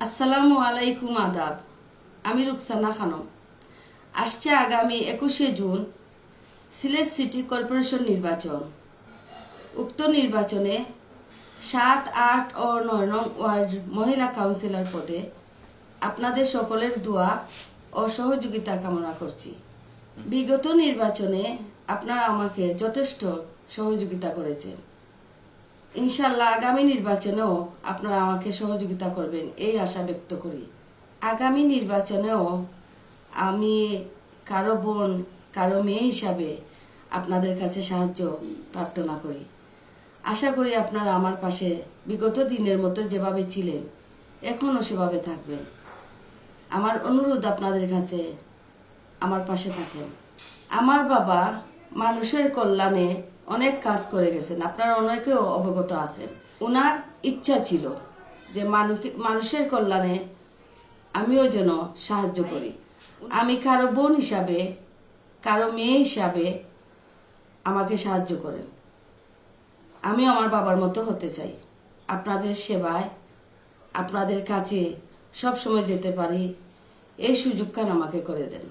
আসসালামু আলাইকুম আদাব। আমি রুকসানা খানম। আসছে আগামী 21শে জুন সিলেট সিটি কর্পোরেশন নির্বাচন। উক্ত নির্বাচনে 7, 8 ও 9 নং ওয়ার্ড মহিলা কাউন্সিলর পদে আপনাদের সকলের দোয়া ও সহযোগিতা কামনা করছি। বিগত নির্বাচনে আপনারা আমাকে যথেষ্ট সহযোগিতা করেছেন। ইনশাল্লাহ আগামী নির্বাচনেও আপনারা আমাকে সহযোগিতা করবেন এই আশা ব্যক্ত করি। আগামী নির্বাচনেও আমি কারো বোন কারো মেয়ে হিসাবে আপনাদের কাছে সাহায্য প্রার্থনা করি। আশা করি আপনারা আমার পাশে বিগত দিনের মতো যেভাবে ছিলেন এখনও সেভাবে থাকবেন। আমার অনুরোধ আপনাদের কাছে আমার পাশে থাকেন। আমার বাবা মানুষের কল্যাণে অনেক কাজ করে গেছেন, আপনারা অনেকেও অবগত আছেন। ওনার ইচ্ছা ছিল যে মানুষের কল্যাণে আমিও যেন সাহায্য করি। আমি কারো বোন হিসাবে কারো মেয়ে হিসাবে আমাকে সাহায্য করেন। আমি আমার বাবার মতো হতে চাই। আপনাদের সেবায় আপনাদের কাছে সব সময় যেতে পারি এই সুযোগখান আমাকে করে দেন।